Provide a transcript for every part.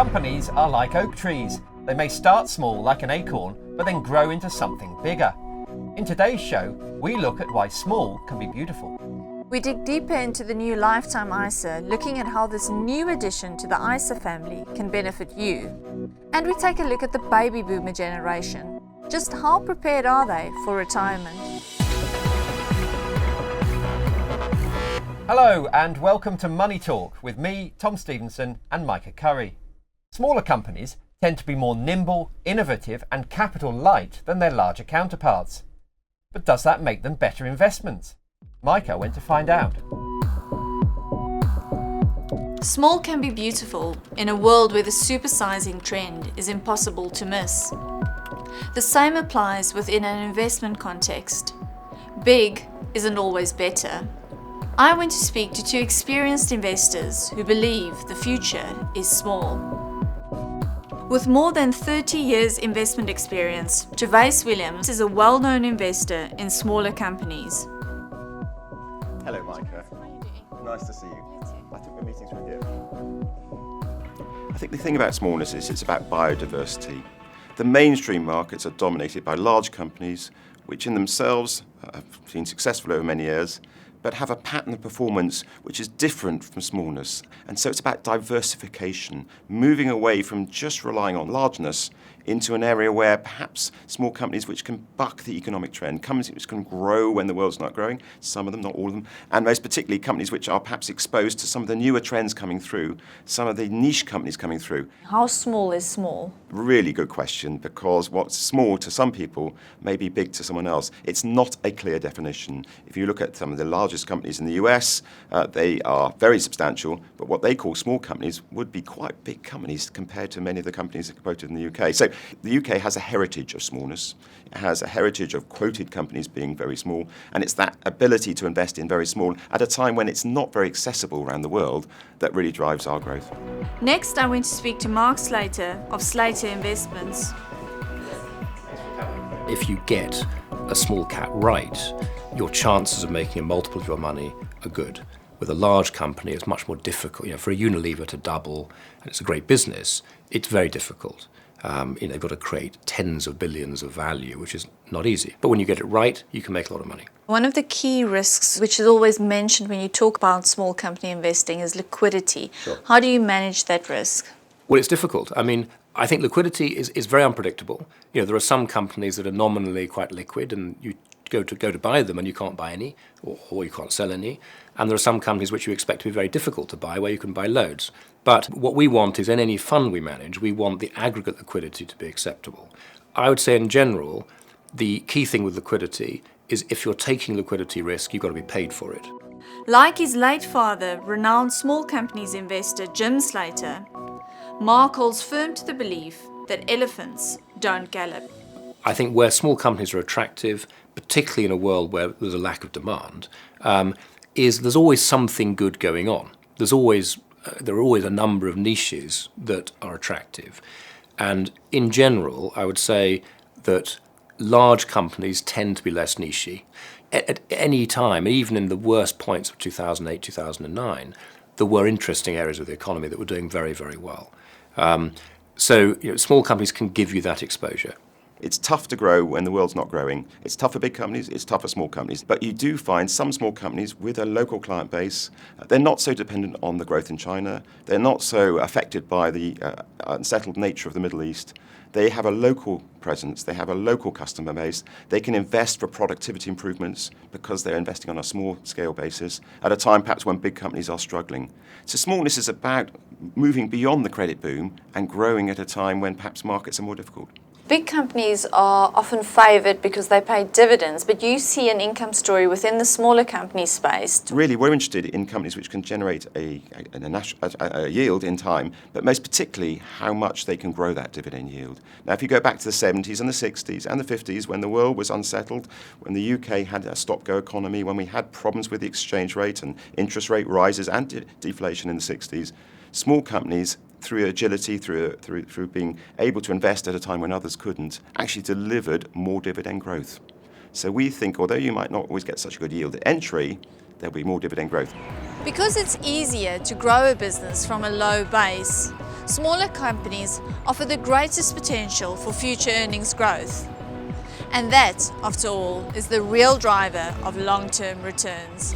Companies are like oak trees. They may start small like an acorn, but then grow into something bigger. In today's show, we look at why small can be beautiful. We dig deeper into the new Lifetime ISA, looking at how this new addition to the ISA family can benefit you. And we take a look at the baby boomer generation. Just how prepared are they for retirement? Hello and welcome to Money Talk with me, Tom Stevenson and Micah Curry. Smaller companies tend to be more nimble, innovative and capital light than their larger counterparts. But does that make them better investments? Micah went to find out. Small can be beautiful in a world where the supersizing trend is impossible to miss. The same applies within an investment context. Big isn't always better. I went to speak to two experienced investors who believe the future is small. With more than 30 years investment experience, Gervais is a well-known investor in smaller companies. Hello, Micah. How are you doing? Nice to see you. You too. I think the meeting's with you. I think the thing about smallness is it's about biodiversity. The mainstream markets are dominated by large companies, which in themselves have been successful over many years, but have a pattern of performance which is different from smallness. And so it's about diversification, moving away from just relying on largeness into an area where perhaps small companies which can buck the economic trend, companies which can grow when the world's not growing, some of them, not all of them, and most particularly companies which are perhaps exposed to some of the newer trends coming through, some of the niche companies coming through. How small is small? Really good question, because what's small to some people may be big to someone else. It's not a clear definition. If you look at some of the largest companies in the US, they are very substantial, but what they call small companies would be quite big companies compared to many of the companies that are quoted in the UK. So the UK has a heritage of smallness. It has a heritage of quoted companies being very small, and it's that ability to invest in very small at a time when it's not very accessible around the world that really drives our growth. Next, I went to speak to Mark Slater of Slater Investments. If you get a small cap right, your chances of making a multiple of your money are good. With a large company, it's much more difficult. For a Unilever to double, and it's a great business, it's very difficult. They've got to create tens of billions of value, which is not easy. But when you get it right, you can make a lot of money. One of the key risks, which is always mentioned when you talk about small company investing, is liquidity. Sure. How do you manage that risk? Well, it's difficult. I think liquidity is very unpredictable. There are some companies that are nominally quite liquid, and you go to buy them and you can't buy any, or you can't sell any. And there are some companies which you expect to be very difficult to buy, where you can buy loads. But what we want is, in any fund we manage, we want the aggregate liquidity to be acceptable. I would say in general, the key thing with liquidity is if you're taking liquidity risk, you've got to be paid for it. Like his late father, renowned small companies investor Jim Slater, Mark holds firm to the belief that elephants don't gallop. I think where small companies are attractive, particularly in a world where there's a lack of demand, is there's always something good going on. There are always a number of niches that are attractive. And in general, I would say that large companies tend to be less niche-y. At any time, even in the worst points of 2008, 2009, there were interesting areas of the economy that were doing very, very well. So small companies can give you that exposure. It's tough to grow when the world's not growing. It's tough for big companies, it's tough for small companies. But you do find some small companies with a local client base, they're not so dependent on the growth in China. They're not so affected by the unsettled nature of the Middle East. They have a local presence, they have a local customer base. They can invest for productivity improvements because they're investing on a small scale basis at a time perhaps when big companies are struggling. So smallness is about moving beyond the credit boom and growing at a time when perhaps markets are more difficult. Big companies are often favoured because they pay dividends, but you see an income story within the smaller company space. Really, we're interested in companies which can generate a yield in time, but most particularly how much they can grow that dividend yield. Now, if you go back to the 70s and the 60s and the 50s, when the world was unsettled, when the UK had a stop-go economy, when we had problems with the exchange rate and interest rate rises and deflation in the 60s, small companies, through agility, through being able to invest at a time when others couldn't, actually delivered more dividend growth. So we think, although you might not always get such a good yield at entry, there'll be more dividend growth. Because it's easier to grow a business from a low base, smaller companies offer the greatest potential for future earnings growth. And that, after all, is the real driver of long-term returns.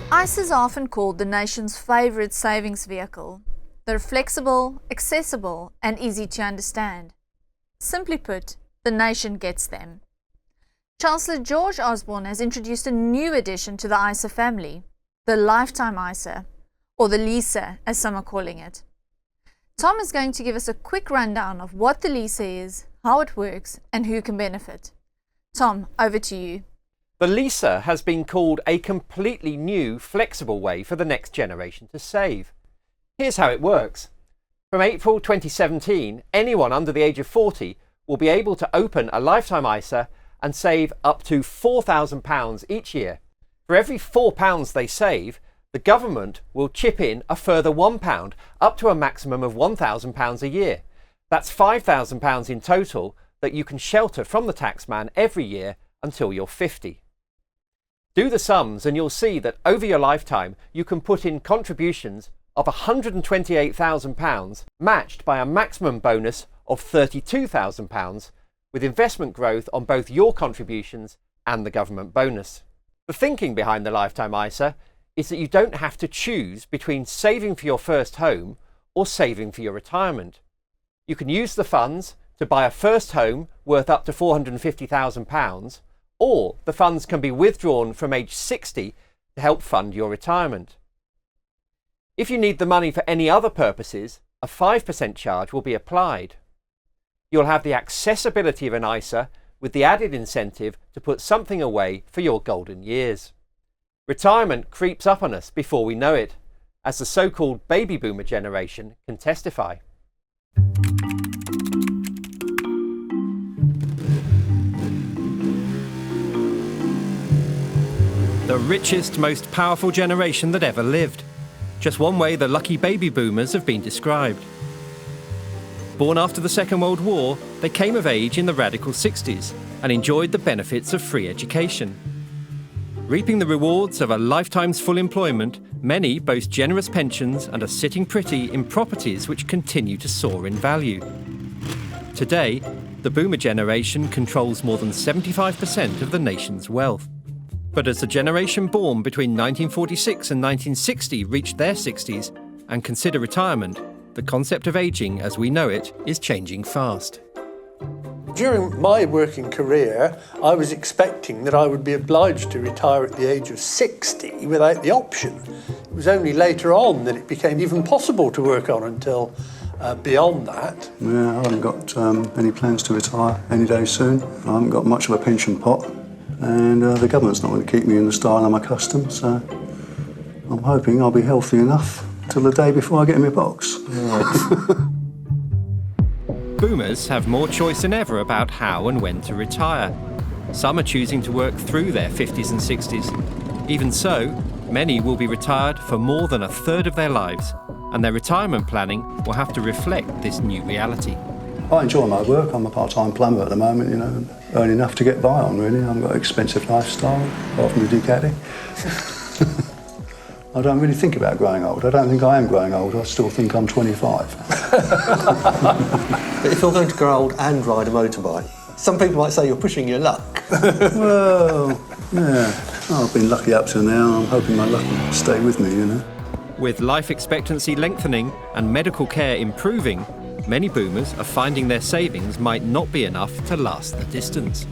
ISAs are often called the nation's favourite savings vehicle. They're flexible, accessible, and easy to understand. Simply put, the nation gets them. Chancellor George Osborne has introduced a new addition to the ISA family, the Lifetime ISA, or the LISA as some are calling it. Tom is going to give us a quick rundown of what the LISA is, how it works, and who can benefit. Tom, over to you. The LISA has been called a completely new, flexible way for the next generation to save. Here's how it works. From April 2017, anyone under the age of 40 will be able to open a Lifetime ISA and save up to £4,000 each year. For every £4 they save, the government will chip in a further £1, up to a maximum of £1,000 a year. That's £5,000 in total that you can shelter from the taxman every year until you're 50. Do the sums and you'll see that over your lifetime you can put in contributions of £128,000 matched by a maximum bonus of £32,000 with investment growth on both your contributions and the government bonus. The thinking behind the Lifetime ISA is that you don't have to choose between saving for your first home or saving for your retirement. You can use the funds to buy a first home worth up to £450,000, or the funds can be withdrawn from age 60 to help fund your retirement. If you need the money for any other purposes, a 5% charge will be applied. You'll have the accessibility of an ISA with the added incentive to put something away for your golden years. Retirement creeps up on us before we know it, as the so-called baby boomer generation can testify. The richest, most powerful generation that ever lived. Just one way the lucky baby boomers have been described. Born after the Second World War, they came of age in the radical 60s and enjoyed the benefits of free education. Reaping the rewards of a lifetime's full employment, many boast generous pensions and are sitting pretty in properties which continue to soar in value. Today, the boomer generation controls more than 75% of the nation's wealth. But as the generation born between 1946 and 1960 reach their 60s and consider retirement, the concept of ageing as we know it is changing fast. During my working career, I was expecting that I would be obliged to retire at the age of 60 without the option. It was only later on that it became even possible to work on until beyond that. Yeah, I haven't got any plans to retire any day soon. I haven't got much of a pension pot, and the government's not going to keep me in the style I'm accustomed, so I'm hoping I'll be healthy enough till the day before I get in my box. Boomers have more choice than ever about how and when to retire. Some are choosing to work through their 50s and 60s. Even so, many will be retired for more than a third of their lives, and their retirement planning will have to reflect this new reality. I enjoy my work. I'm a part-time plumber at the moment, you know, earn enough to get by on, really. I've got an expensive lifestyle, apart from the Ducati. I don't really think about growing old. I don't think I am growing old. I still think I'm 25. But if you're going to grow old and ride a motorbike, some people might say you're pushing your luck. Well, yeah. I've been lucky up to now. I'm hoping my luck will stay with me, you know. With life expectancy lengthening and medical care improving, many boomers are finding their savings might not be enough to last the distance.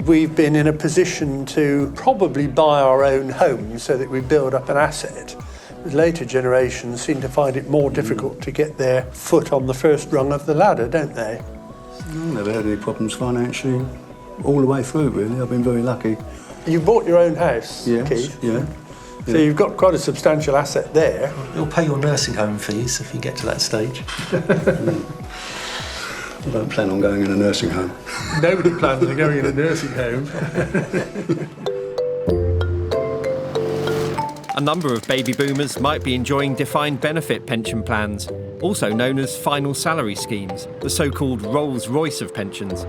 We've been in a position to probably buy our own home so that we build up an asset. Later generations seem to find it more difficult to get their foot on the first rung of the ladder, don't they? I've never had any problems financially all the way through, really. I've been very lucky. You bought your own house, Yes, Keith? yeah. So you've got quite a substantial asset there. You'll pay your nursing home fees if you get to that stage. I don't plan on going in a nursing home. Nobody plans on going in a nursing home. A number of baby boomers might be enjoying defined benefit pension plans, also known as final salary schemes, the so-called Rolls-Royce of pensions.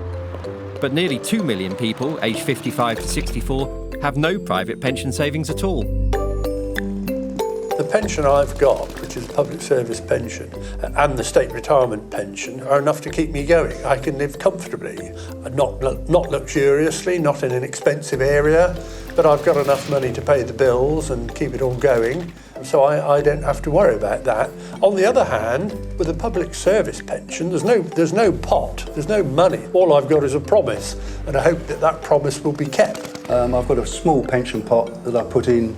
But nearly 2 million people aged 55 to 64 have no private pension savings at all. The pension I've got, which is a public service pension, and the state retirement pension, are enough to keep me going. I can live comfortably, not luxuriously, not in an expensive area, but I've got enough money to pay the bills and keep it all going, so I don't have to worry about that. On the other hand, with a public service pension, there's no pot, there's no money. All I've got is a promise, and I hope that that promise will be kept. I've got a small pension pot that I put in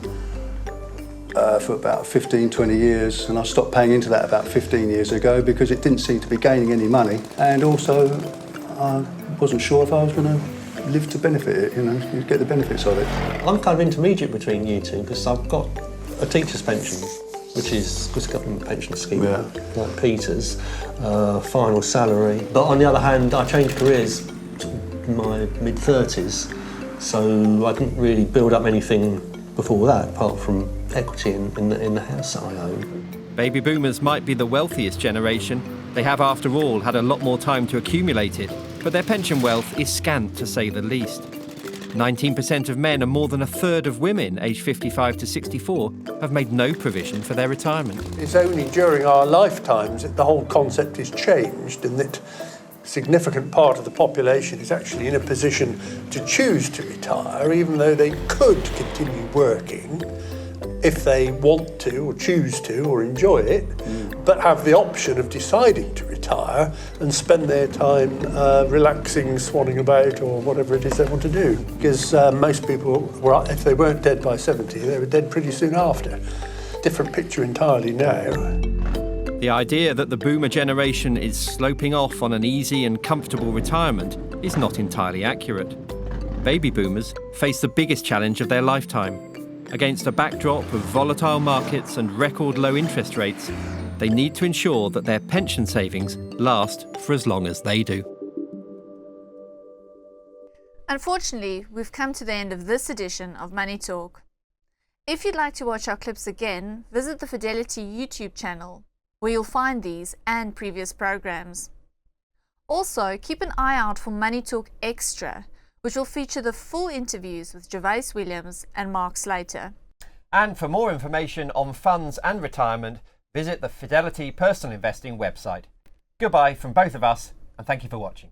for about 15, 20 years, and I stopped paying into that about 15 years ago because it didn't seem to be gaining any money, and also I wasn't sure if I was going to live to benefit it, get the benefits of it. I'm kind of intermediate between you two because I've got a teacher's pension, which is a government pension scheme, like Peter's, final salary. But on the other hand, I changed careers in my mid-30s, so I didn't really build up anything before that, apart from equity in the house that I own. Baby boomers might be the wealthiest generation. They have, after all, had a lot more time to accumulate it, but their pension wealth is scant, to say the least. 19% of men and more than a third of women aged 55 to 64 have made no provision for their retirement. It's only during our lifetimes that the whole concept is changed, and that a significant part of the population is actually in a position to choose to retire, even though they could continue working if they want to or choose to or enjoy it, but have the option of deciding to retire and spend their time relaxing, swanning about, or whatever it is they want to do. Because most people, if they weren't dead by 70, they were dead pretty soon after. Different picture entirely now. The idea that the boomer generation is sloping off on an easy and comfortable retirement is not entirely accurate. Baby boomers face the biggest challenge of their lifetime. Against a backdrop of volatile markets and record low interest rates, they need to ensure that their pension savings last for as long as they do. Unfortunately, we've come to the end of this edition of Money Talk. If you'd like to watch our clips again, visit the Fidelity YouTube channel, where you'll find these and previous programs. Also, keep an eye out for Money Talk Extra, which will feature the full interviews with Gervais and Mark Slater. And for more information on funds and retirement, visit the Fidelity Personal Investing website. Goodbye from both of us, and thank you for watching.